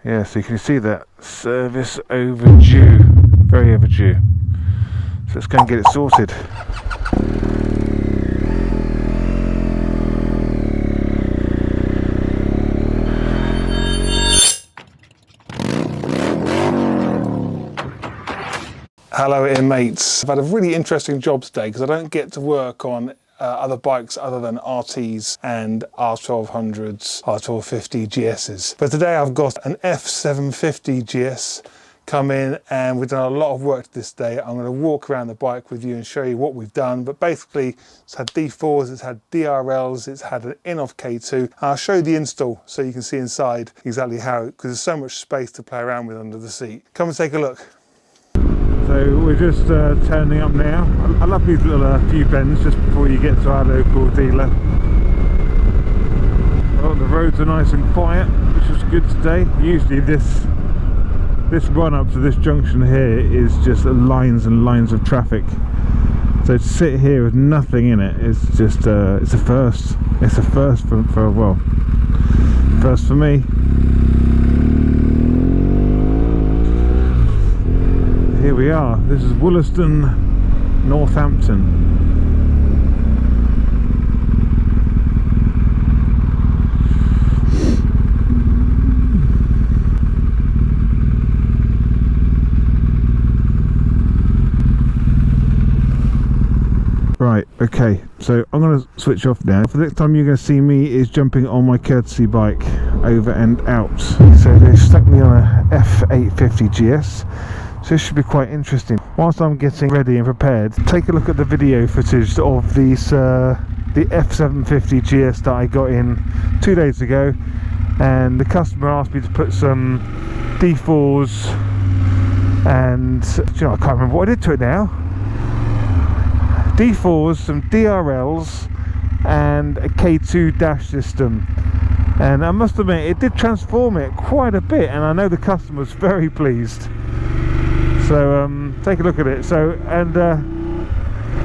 Yeah, so you can see that service overdue, very overdue. So let's go and get it sorted. Hello mates. I've had a really interesting job today because I don't get to work on other bikes other than RTs and R1200s, R1250GSs. But today I've got an F750GS come in and we've done a lot of work this day. I'm going to walk around the bike with you and show you what we've done. But basically it's had D4s, it's had DRLs, it's had an in-off K2. And I'll show you the install so you can see inside exactly how, because there's so much space to play around with under the seat. Come and take a look. So we're just turning up now. I love these little few bends just before you get to our local dealer. Well, the roads are nice and quiet, which is good today. Usually this run up to this junction here is just lines and lines of traffic. So to sit here with nothing in it is just it's a first. It's a first for well, first for me. Here we are. This is Wollaston, Northampton. Right, okay, so I'm going to switch off now. For the next time you're going to see me is jumping on my courtesy bike over and out. So they stuck me on a F850GS. So this should be quite interesting. Whilst I'm getting ready and prepared, take a look at the video footage of these, the F750GS that I got in 2 days ago, and the customer asked me to put some D4s and, you know, I can't remember what I did to it now. D4s, some DRLs and a K2 dash system. And I must admit, it did transform it quite a bit, and I know the customer was very pleased. So take a look at it. So, and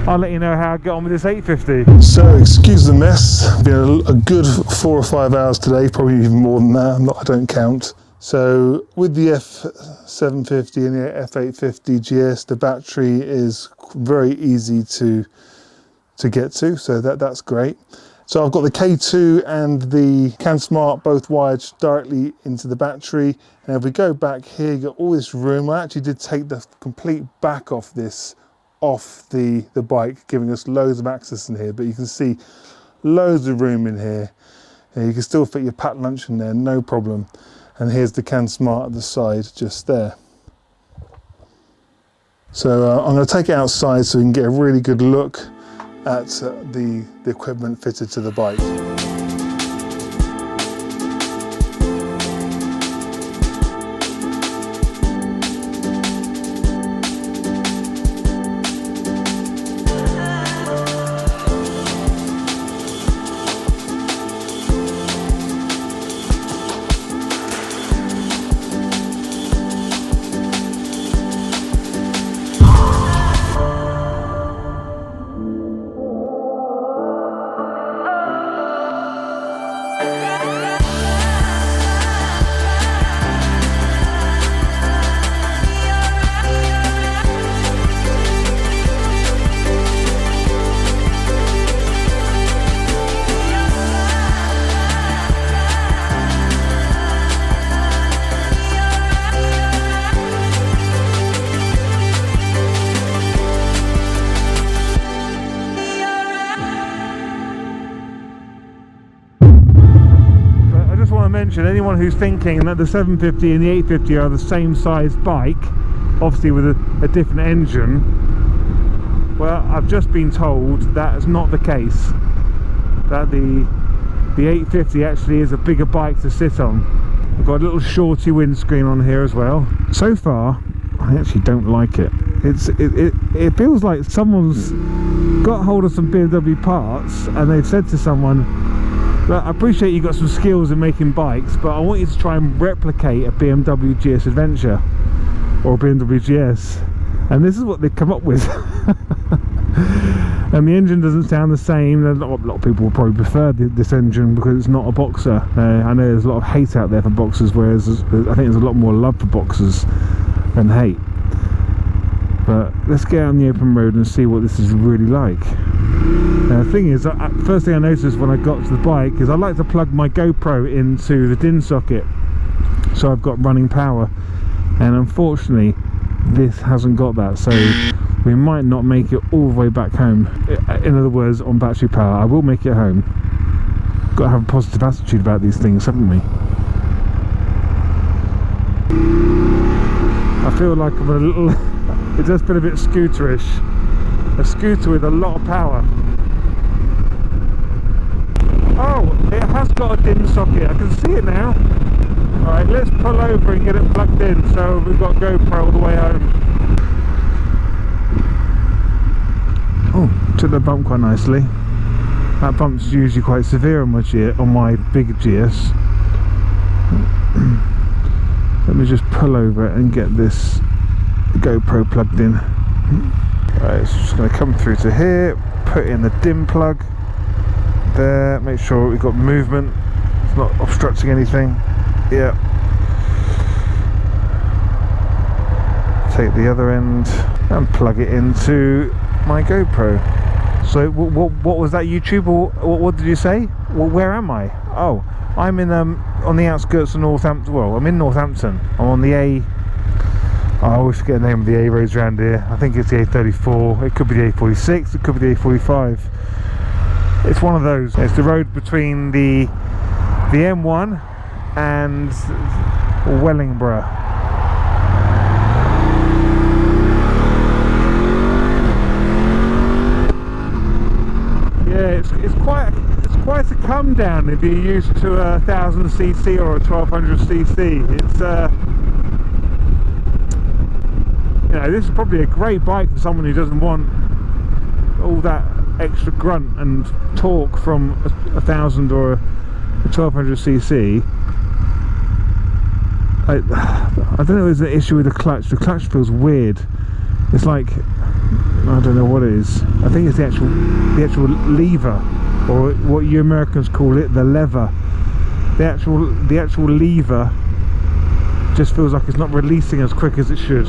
I'll let you know how I get on with this 850. So excuse the mess. Been a good 4 or 5 hours today, probably even more than that. I don't count. So with the F750 and the F850GS, the battery is very easy to get to. So that's great. So I've got the K2 and the Canon Smart both wired directly into the battery. And if we go back here, you got all this room. I actually did take the complete back off this off the bike, giving us loads of access in here. But you can see loads of room in here. And you can still fit your packed lunch in there, no problem. And here's the Canon Smart at the side, just there. So I'm going to take it outside so we can get a really good look at the equipment fitted to the bike. Anyone who's thinking that the 750 and the 850 are the same size bike, obviously with a different engine, well, I've just been told that is not the case. That the 850 actually is a bigger bike to sit on. I've got a little shorty windscreen on here as well. So far, I actually don't like it. It feels like someone's got hold of some BMW parts and they've said to someone, I appreciate you've got some skills in making bikes, but I want you to try and replicate a BMW GS Adventure or a BMW GS, and this is what they've come up with. And the engine doesn't sound the same. A lot of people will probably prefer this engine because it's not a boxer. I know there's a lot of hate out there for boxers, whereas I think there's a lot more love for boxers than hate. But let's get out on the open road and see what this is really like. The thing is, first thing I noticed when I got to the bike is I like to plug my GoPro into the DIN socket, so I've got running power. And unfortunately, this hasn't got that, so we might not make it all the way back home. In other words, on battery power. I will make it home. Got to have a positive attitude about these things, haven't we? I feel like I'm a little... it does feel a bit scooterish. A scooter with a lot of power. Oh, it has got a DIN socket. I can see it now. Alright, let's pull over and get it plugged in so we've got GoPro all the way home. Oh, took the bump quite nicely. That bump's usually quite severe on my big GS. Let me just pull over and get this GoPro plugged in. Right, it's just going to come through to here, put in the DIN plug there, make sure we've got movement, it's not obstructing anything. Yeah. Take the other end and plug it into my GoPro. So what was that, YouTube? Or what did you say? Well, where am I? Oh, I'm in on the outskirts of Northampton. Well, I'm in Northampton. I'm on the A. I always forget the name of the A roads around here. I think it's the A34. It could be the A46. It could be the A45. It's one of those. It's the road between the M1 and Wellingborough. Yeah, it's quite a come down if you're used to a 1000cc or a 1200cc. It's you know, this is probably a great bike for someone who doesn't want all that extra grunt and torque from a 1000 or a 1200cc. I don't know if there's an issue with the clutch. The clutch feels weird. It's like, I don't know what it is. I think it's the actual lever, or what you Americans call it, the lever. The actual lever just feels like it's not releasing as quick as it should.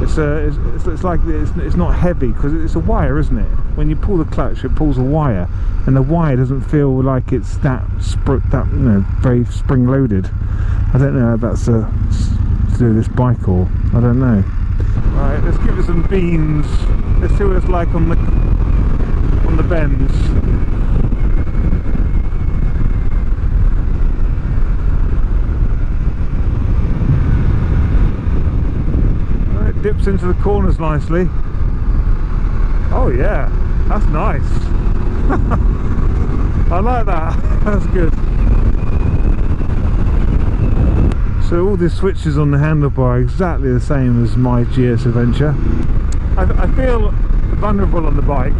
It's like it's not heavy because it's a wire, isn't it? When you pull the clutch, it pulls a wire, and the wire doesn't feel like it's that you know, very spring loaded. I don't know if that's to do with this bike or I don't know. Right, let's give it some beans. Let's see what it's like on the bends. Dips into the corners nicely. Oh yeah, that's nice. I like that. That's good. So all the switches on the handlebar are exactly the same as my GS Adventure. I feel vulnerable on the bike.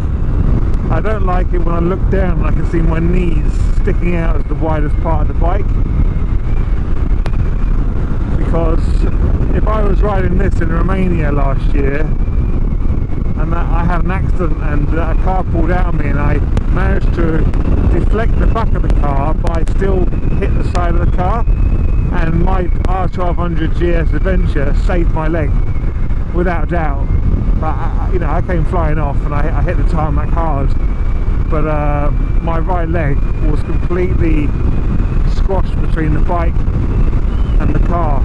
I don't like it when I look down and I can see my knees sticking out as the widest part of the bike. Because if I was riding this in Romania last year and I had an accident and a car pulled out of me and I managed to deflect the back of the car but I still hit the side of the car, and my R1200GS Adventure saved my leg without doubt. But you know, I came flying off and I hit the tarmac hard, but my right leg was completely squashed between the bike and the car,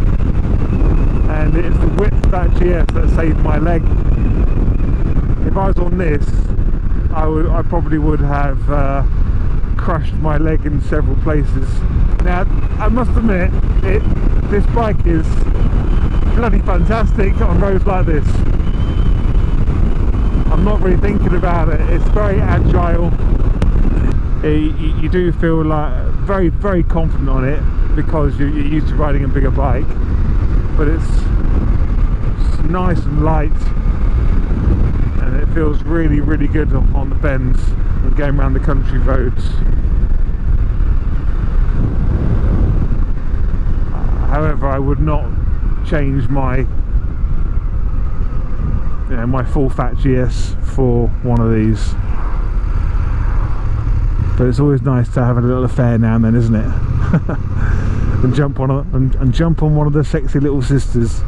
and it's the width of that GS that saved my leg. If I was on this, I probably would have crushed my leg in several places. Now I must admit, this bike is bloody fantastic on roads like this. I'm not really thinking about it. It's very agile. You do feel like very, very confident on it because you're used to riding a bigger bike, but it's nice and light, and it feels really, really good on the bends and going around the country roads. However, I would not change my my full fat GS for one of these. But it's always nice to have a little affair now and then, isn't it? And jump on one of the sexy little sisters.